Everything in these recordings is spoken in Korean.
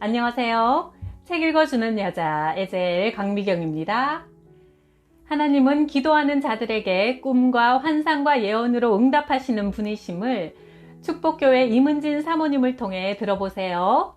안녕하세요. 책 읽어주는 여자 에젤 강미경입니다. 하나님은 기도하는 자들에게 꿈과 환상과 예언으로 응답하시는 분이심을 축복교회 임은진 사모님을 통해 들어보세요.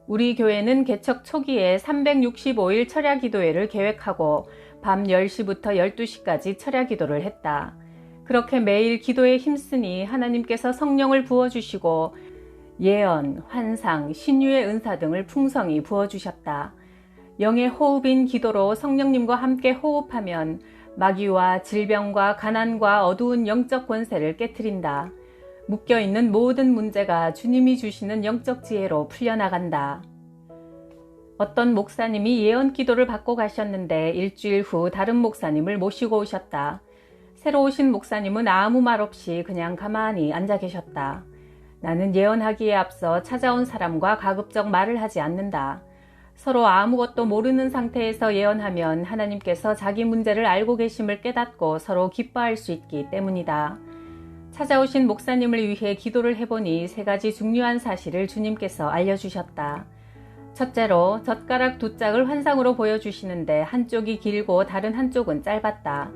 우리 교회는 개척 초기에 365일 철야기도회를 계획하고 밤 10시부터 12시까지 철야기도를 했다. 그렇게 매일 기도에 힘쓰니 하나님께서 성령을 부어주시고 예언, 환상, 신유의 은사 등을 풍성히 부어주셨다. 영의 호흡인 기도로 성령님과 함께 호흡하면 마귀와 질병과 가난과 어두운 영적 권세를 깨트린다. 묶여있는 모든 문제가 주님이 주시는 영적 지혜로 풀려나간다. 어떤 목사님이 예언 기도를 받고 가셨는데 일주일 후 다른 목사님을 모시고 오셨다. 새로 오신 목사님은 아무 말 없이 그냥 가만히 앉아 계셨다. 나는 예언하기에 앞서 찾아온 사람과 가급적 말을 하지 않는다. 서로 아무것도 모르는 상태에서 예언하면 하나님께서 자기 문제를 알고 계심을 깨닫고 서로 기뻐할 수 있기 때문이다. 찾아오신 목사님을 위해 기도를 해보니 3가지 중요한 사실을 주님께서 알려주셨다. 첫째로 젓가락 2짝을 환상으로 보여주시는데 한쪽이 길고 다른 한쪽은 짧았다.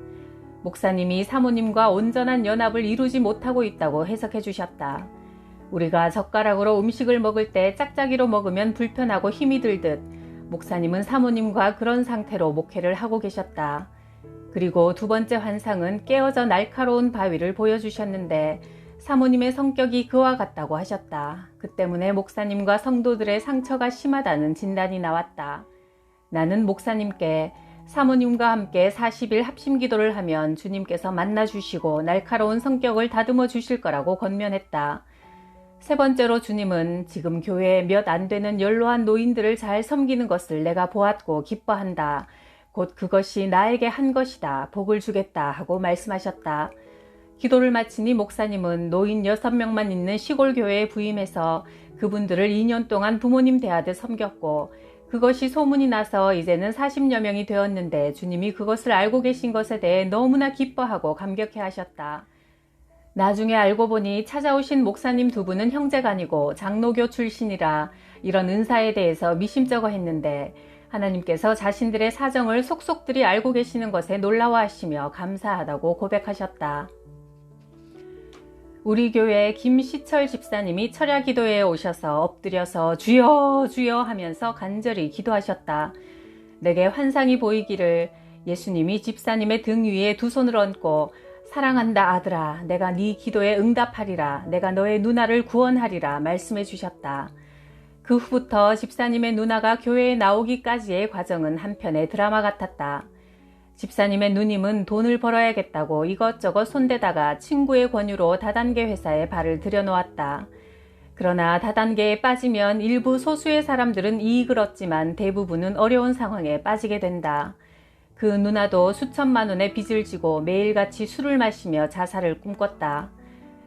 목사님이 사모님과 온전한 연합을 이루지 못하고 있다고 해석해 주셨다. 우리가 젓가락으로 음식을 먹을 때 짝짝이로 먹으면 불편하고 힘이 들듯 목사님은 사모님과 그런 상태로 목회를 하고 계셨다. 그리고 2번째 환상은 깨어져 날카로운 바위를 보여주셨는데 사모님의 성격이 그와 같다고 하셨다. 그 때문에 목사님과 성도들의 상처가 심하다는 진단이 나왔다. 나는 목사님께 사모님과 함께 40일 합심 기도를 하면 주님께서 만나주시고 날카로운 성격을 다듬어 주실 거라고 권면했다. 3번째로 주님은 지금 교회에 몇 안 되는 연로한 노인들을 잘 섬기는 것을 내가 보았고 기뻐한다. 곧 그것이 나에게 한 것이다. 복을 주겠다 하고 말씀하셨다. 기도를 마치니 목사님은 노인 6명만 있는 시골 교회에 부임해서 그분들을 2년 동안 부모님 대하듯 섬겼고 그것이 소문이 나서 이제는 40여 명이 되었는데 주님이 그것을 알고 계신 것에 대해 너무나 기뻐하고 감격해 하셨다. 나중에 알고 보니 찾아오신 목사님 2분은 형제간이고 장로교 출신이라 이런 은사에 대해서 미심쩍어 했는데 하나님께서 자신들의 사정을 속속들이 알고 계시는 것에 놀라워하시며 감사하다고 고백하셨다. 우리 교회 김시철 집사님이 철야기도회에 오셔서 엎드려서 주여 주여 하면서 간절히 기도하셨다. 내게 환상이 보이기를 예수님이 집사님의 등 위에 2 손을 얹고 사랑한다 아들아 내가 네 기도에 응답하리라 내가 너의 누나를 구원하리라 말씀해 주셨다. 그 후부터 집사님의 누나가 교회에 나오기까지의 과정은 한편의 드라마 같았다. 집사님의 누님은 돈을 벌어야겠다고 이것저것 손대다가 친구의 권유로 다단계 회사에 발을 들여놓았다. 그러나 다단계에 빠지면 일부 소수의 사람들은 이익을 얻지만 대부분은 어려운 상황에 빠지게 된다. 그 누나도 수천만 원의 빚을 지고 매일같이 술을 마시며 자살을 꿈꿨다.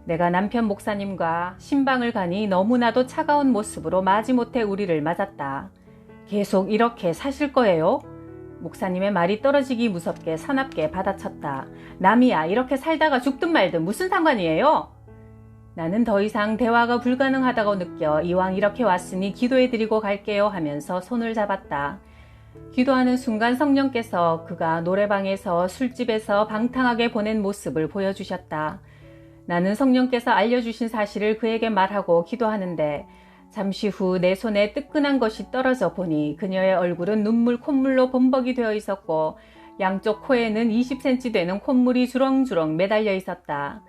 내가 남편 목사님과 신방을 가니 너무나도 차가운 모습으로 마지못해 우리를 맞았다. 계속 이렇게 사실 거예요? 목사님의 말이 떨어지기 무섭게 사납게 받아쳤다. 남이야 이렇게 살다가 죽든 말든 무슨 상관이에요? 나는 더 이상 대화가 불가능하다고 느껴 이왕 이렇게 왔으니 기도해드리고 갈게요 하면서 손을 잡았다. 기도하는 순간 성령께서 그가 노래방에서 술집에서 방탕하게 보낸 모습을 보여주셨다. 나는 성령께서 알려주신 사실을 그에게 말하고 기도하는데 잠시 후 내 손에 뜨끈한 것이 떨어져 보니 그녀의 얼굴은 눈물 콧물로 범벅이 되어 있었고 양쪽 코에는 20cm 되는 콧물이 주렁주렁 매달려 있었다.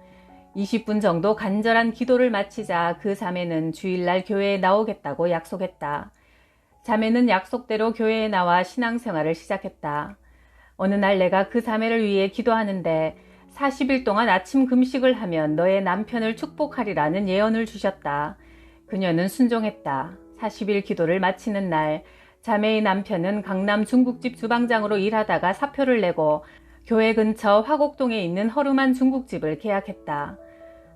20분 정도 간절한 기도를 마치자 그 자매는 주일날 교회에 나오겠다고 약속했다. 자매는 약속대로 교회에 나와 신앙생활을 시작했다. 어느 날 내가 그 자매를 위해 기도하는데 40일 동안 아침 금식을 하면 너의 남편을 축복하리라는 예언을 주셨다. 그녀는 순종했다. 40일 기도를 마치는 날 자매의 남편은 강남 중국집 주방장으로 일하다가 사표를 내고 교회 근처 화곡동에 있는 허름한 중국집을 계약했다.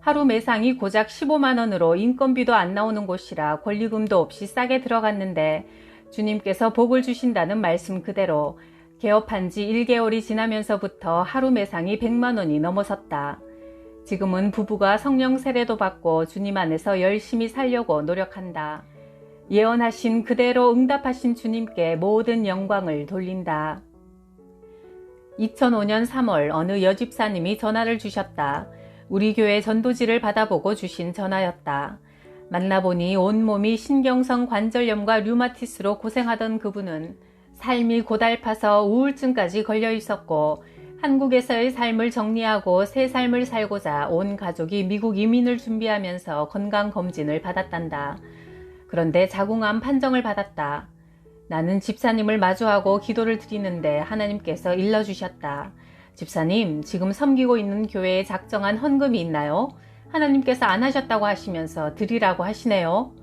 하루 매상이 고작 15만 원으로 인건비도 안 나오는 곳이라 권리금도 없이 싸게 들어갔는데 주님께서 복을 주신다는 말씀 그대로 개업한 지 1개월이 지나면서부터 하루 매상이 100만 원이 넘어섰다. 지금은 부부가 성령 세례도 받고 주님 안에서 열심히 살려고 노력한다. 예언하신 그대로 응답하신 주님께 모든 영광을 돌린다. 2005년 3월 어느 여집사님이 전화를 주셨다. 우리 교회 전도지를 받아보고 주신 전화였다. 만나보니 온몸이 신경성 관절염과 류마티스로 고생하던 그분은 삶이 고달파서 우울증까지 걸려 있었고 한국에서의 삶을 정리하고 새 삶을 살고자 온 가족이 미국 이민을 준비하면서 건강검진을 받았단다. 그런데 자궁암 판정을 받았다. 나는 집사님을 마주하고 기도를 드리는데 하나님께서 일러주셨다. 집사님, 지금 섬기고 있는 교회에 작정한 헌금이 있나요? 하나님께서 안 하셨다고 하시면서 드리라고 하시네요.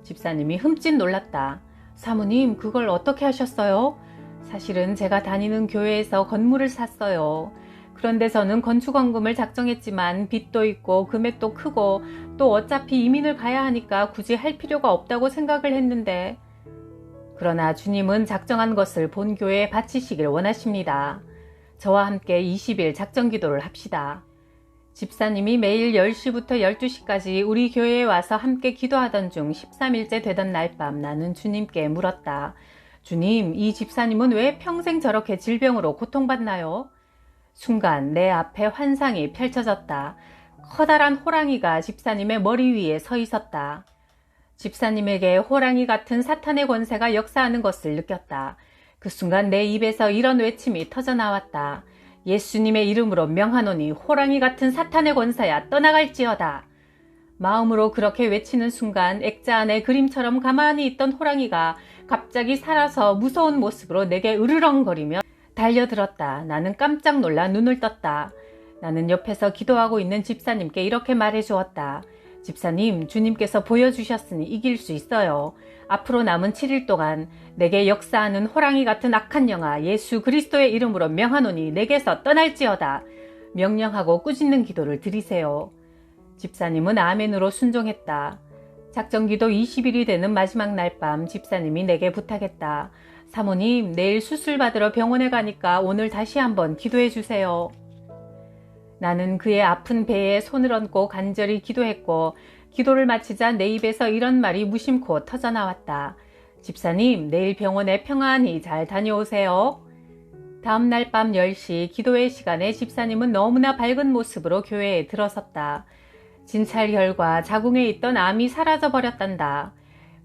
집사님이 흠칫 놀랐다. 사모님, 그걸 어떻게 하셨어요? 사실은 제가 다니는 교회에서 건물을 샀어요. 그런데 저는 건축원금을 작정했지만 빚도 있고 금액도 크고 또 어차피 이민을 가야 하니까 굳이 할 필요가 없다고 생각을 했는데, 그러나 주님은 작정한 것을 본 교회에 바치시길 원하십니다. 저와 함께 20일 작정 기도를 합시다. 집사님이 매일 10시부터 12시까지 우리 교회에 와서 함께 기도하던 중 13일째 되던 날 밤 나는 주님께 물었다. 주님, 이 집사님은 왜 평생 저렇게 질병으로 고통받나요? 순간 내 앞에 환상이 펼쳐졌다. 커다란 호랑이가 집사님의 머리 위에 서 있었다. 집사님에게 호랑이 같은 사탄의 권세가 역사하는 것을 느꼈다. 그 순간 내 입에서 이런 외침이 터져나왔다. 예수님의 이름으로 명하노니 호랑이 같은 사탄의 권세야 떠나갈지어다. 마음으로 그렇게 외치는 순간 액자 안에 그림처럼 가만히 있던 호랑이가 갑자기 살아서 무서운 모습으로 내게 으르렁거리며 달려들었다. 나는 깜짝 놀라 눈을 떴다. 나는 옆에서 기도하고 있는 집사님께 이렇게 말해 주었다. 집사님, 주님께서 보여주셨으니 이길 수 있어요. 앞으로 남은 7일 동안 내게 역사하는 호랑이 같은 악한 영아 예수 그리스도의 이름으로 명하노니 내게서 떠날지어다. 명령하고 꾸짖는 기도를 드리세요. 집사님은 아멘으로 순종했다. 작정기도 20일이 되는 마지막 날 밤 집사님이 내게 부탁했다. 사모님, 내일 수술 받으러 병원에 가니까 오늘 다시 한번 기도해 주세요. 나는 그의 아픈 배에 손을 얹고 간절히 기도했고 기도를 마치자 내 입에서 이런 말이 무심코 터져나왔다. 집사님, 내일 병원에 평안히 잘 다녀오세요. 다음 날 밤 10시 기도회 시간에 집사님은 너무나 밝은 모습으로 교회에 들어섰다. 진찰혈과 자궁에 있던 암이 사라져버렸단다.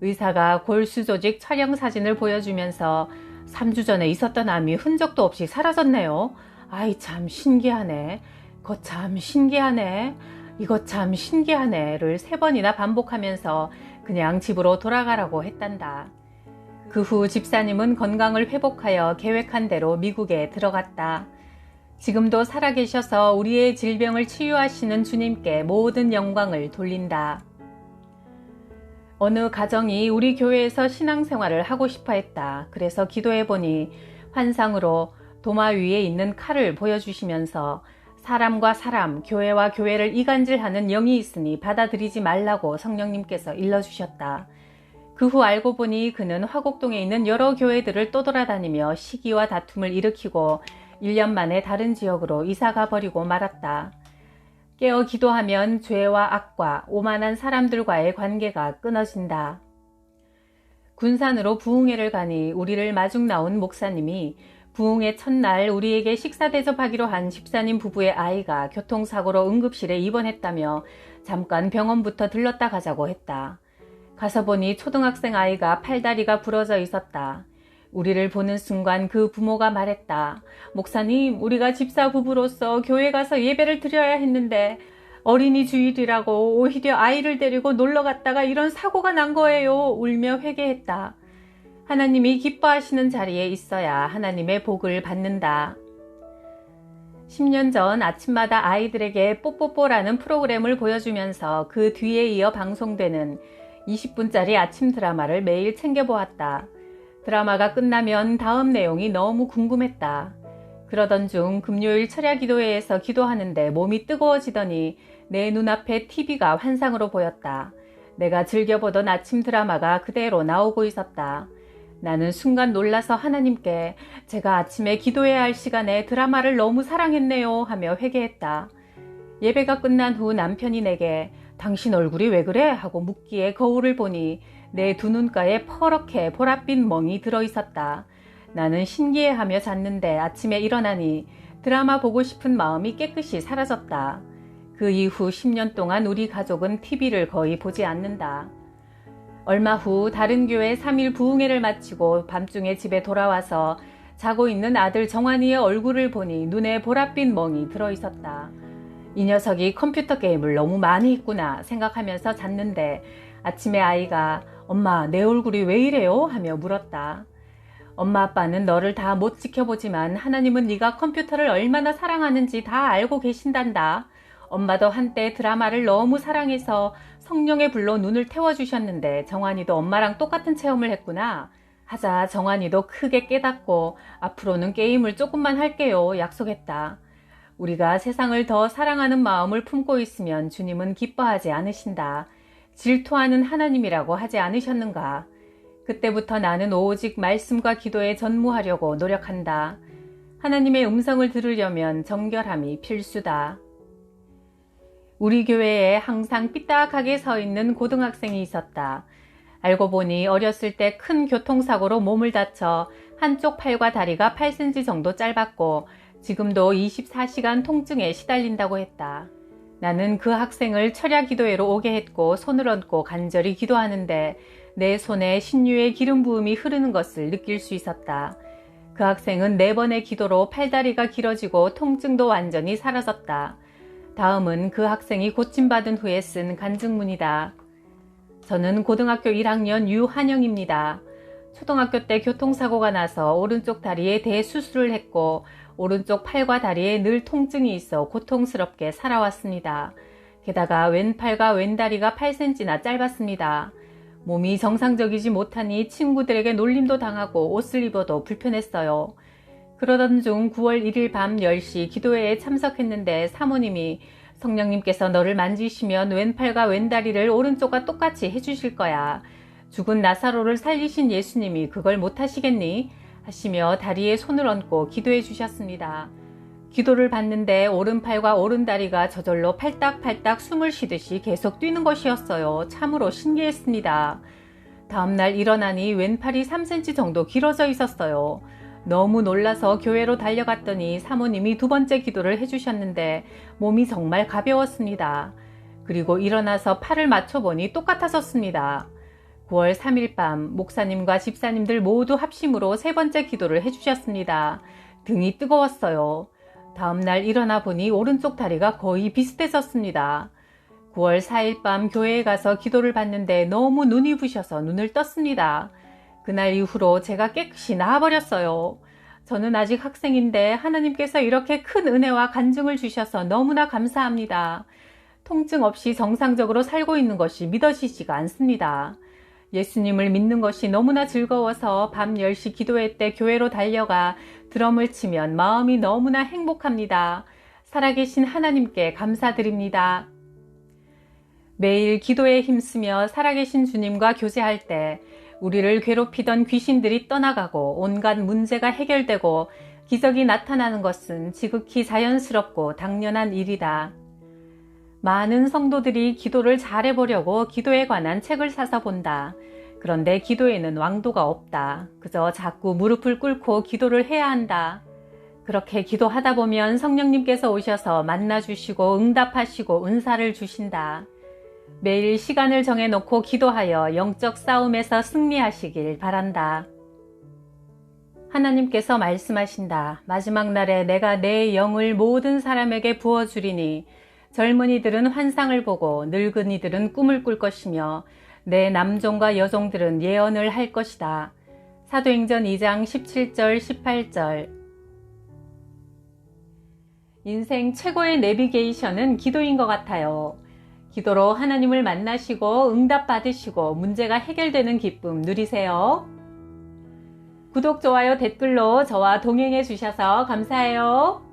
의사가 골수 조직 촬영 사진을 보여주면서 3주 전에 있었던 암이 흔적도 없이 사라졌네요. 아이 참 신기하네. 거참 신기하네. 이거 참 신기하네를 3번이나 반복하면서 그냥 집으로 돌아가라고 했단다. 그 후 집사님은 건강을 회복하여 계획한 대로 미국에 들어갔다. 지금도 살아계셔서 우리의 질병을 치유하시는 주님께 모든 영광을 돌린다. 어느 가정이 우리 교회에서 신앙생활을 하고 싶어 했다. 그래서 기도해보니 환상으로 도마 위에 있는 칼을 보여주시면서 사람과 사람, 교회와 교회를 이간질하는 영이 있으니 받아들이지 말라고 성령님께서 일러주셨다. 그 후 알고 보니 그는 화곡동에 있는 여러 교회들을 떠돌아다니며 시기와 다툼을 일으키고 1년 만에 다른 지역으로 이사가 버리고 말았다. 깨어 기도하면 죄와 악과 오만한 사람들과의 관계가 끊어진다. 군산으로 부흥회를 가니 우리를 마중 나온 목사님이 부흥회 첫날 우리에게 식사 대접하기로 한 집사님 부부의 아이가 교통사고로 응급실에 입원했다며 잠깐 병원부터 들렀다 가자고 했다. 가서 보니 초등학생 아이가 팔다리가 부러져 있었다. 우리를 보는 순간 그 부모가 말했다. 목사님, 우리가 집사 부부로서 교회 가서 예배를 드려야 했는데 어린이 주일이라고 오히려 아이를 데리고 놀러 갔다가 이런 사고가 난 거예요. 울며 회개했다. 하나님이 기뻐하시는 자리에 있어야 하나님의 복을 받는다. 10년 전 아침마다 아이들에게 뽀뽀뽀라는 프로그램을 보여주면서 그 뒤에 이어 방송되는 20분짜리 아침 드라마를 매일 챙겨보았다. 드라마가 끝나면 다음 내용이 너무 궁금했다. 그러던 중 금요일 철야기도회에서 기도하는데 몸이 뜨거워지더니 내 눈앞에 TV가 환상으로 보였다. 내가 즐겨보던 아침 드라마가 그대로 나오고 있었다. 나는 순간 놀라서 하나님께 제가 아침에 기도해야 할 시간에 드라마를 너무 사랑했네요 하며 회개했다. 예배가 끝난 후 남편이 내게 당신 얼굴이 왜 그래? 하고 묻기에 거울을 보니 내 두 눈가에 퍼렇게 보랏빛 멍이 들어있었다. 나는 신기해하며 잤는데 아침에 일어나니 드라마 보고 싶은 마음이 깨끗이 사라졌다. 그 이후 10년 동안 우리 가족은 TV를 거의 보지 않는다. 얼마 후 다른 교회 3일 부흥회를 마치고 밤중에 집에 돌아와서 자고 있는 아들 정환이의 얼굴을 보니 눈에 보랏빛 멍이 들어있었다. 이 녀석이 컴퓨터 게임을 너무 많이 했구나 생각하면서 잤는데 아침에 아이가 엄마 내 얼굴이 왜 이래요? 하며 물었다. 엄마 아빠는 너를 다 못 지켜보지만 하나님은 네가 컴퓨터를 얼마나 사랑하는지 다 알고 계신단다. 엄마도 한때 드라마를 너무 사랑해서 성령의 불로 눈을 태워주셨는데 정환이도 엄마랑 똑같은 체험을 했구나. 하자 정환이도 크게 깨닫고 앞으로는 게임을 조금만 할게요 약속했다. 우리가 세상을 더 사랑하는 마음을 품고 있으면 주님은 기뻐하지 않으신다. 질투하는 하나님이라고 하지 않으셨는가? 그때부터 나는 오직 말씀과 기도에 전무하려고 노력한다. 하나님의 음성을 들으려면 정결함이 필수다. 우리 교회에 항상 삐딱하게 서 있는 고등학생이 있었다. 알고 보니 어렸을 때 큰 교통사고로 몸을 다쳐 한쪽 팔과 다리가 8cm 정도 짧았고 지금도 24시간 통증에 시달린다고 했다. 나는 그 학생을 철야 기도회로 오게 했고 손을 얹고 간절히 기도하는데 내 손에 신유의 기름 부음이 흐르는 것을 느낄 수 있었다. 그 학생은 4번의 기도로 팔다리가 길어지고 통증도 완전히 사라졌다. 다음은 그 학생이 고침받은 후에 쓴 간증문이다. 저는 고등학교 1학년 유한영입니다. 초등학교 때 교통사고가 나서 오른쪽 다리에 대수술을 했고 오른쪽 팔과 다리에 늘 통증이 있어 고통스럽게 살아왔습니다. 게다가 왼팔과 왼다리가 8cm나 짧았습니다. 몸이 정상적이지 못하니 친구들에게 놀림도 당하고 옷을 입어도 불편했어요. 그러던 중 9월 1일 밤 10시 기도회에 참석했는데 사모님이 성령님께서 너를 만지시면 왼팔과 왼다리를 오른쪽과 똑같이 해주실 거야. 죽은 나사로를 살리신 예수님이 그걸 못하시겠니? 하시며 다리에 손을 얹고 기도해 주셨습니다. 기도를 받는데 오른팔과 오른다리가 저절로 팔딱팔딱 숨을 쉬듯이 계속 뛰는 것이었어요. 참으로 신기했습니다. 다음날 일어나니 왼팔이 3cm 정도 길어져 있었어요. 너무 놀라서 교회로 달려갔더니 사모님이 2번째 기도를 해주셨는데 몸이 정말 가벼웠습니다. 그리고 일어나서 팔을 맞춰보니 똑같아졌습니다. 9월 3일 밤 목사님과 집사님들 모두 합심으로 3번째 기도를 해주셨습니다. 등이 뜨거웠어요. 다음날 일어나 보니 오른쪽 다리가 거의 비슷해졌습니다. 9월 4일 밤 교회에 가서 기도를 받는데 너무 눈이 부셔서 눈을 떴습니다. 그날 이후로 제가 깨끗이 나아버렸어요. 저는 아직 학생인데 하나님께서 이렇게 큰 은혜와 간증을 주셔서 너무나 감사합니다. 통증 없이 정상적으로 살고 있는 것이 믿어지지가 않습니다. 예수님을 믿는 것이 너무나 즐거워서 밤 10시 기도회 때 교회로 달려가 드럼을 치면 마음이 너무나 행복합니다. 살아계신 하나님께 감사드립니다. 매일 기도에 힘쓰며 살아계신 주님과 교제할 때 우리를 괴롭히던 귀신들이 떠나가고 온갖 문제가 해결되고 기적이 나타나는 것은 지극히 자연스럽고 당연한 일이다. 많은 성도들이 기도를 잘해보려고 기도에 관한 책을 사서 본다. 그런데 기도에는 왕도가 없다. 그저 자꾸 무릎을 꿇고 기도를 해야 한다. 그렇게 기도하다 보면 성령님께서 오셔서 만나주시고 응답하시고 은사를 주신다. 매일 시간을 정해놓고 기도하여 영적 싸움에서 승리하시길 바란다. 하나님께서 말씀하신다. 마지막 날에 내가 내 영을 모든 사람에게 부어주리니 젊은이들은 환상을 보고 늙은이들은 꿈을 꿀 것이며 내 남종과 여종들은 예언을 할 것이다. 사도행전 2장 17절 18절. 인생 최고의 내비게이션은 기도인 것 같아요. 기도로 하나님을 만나시고 응답받으시고 문제가 해결되는 기쁨 누리세요. 구독, 좋아요, 댓글로 저와 동행해 주셔서 감사해요.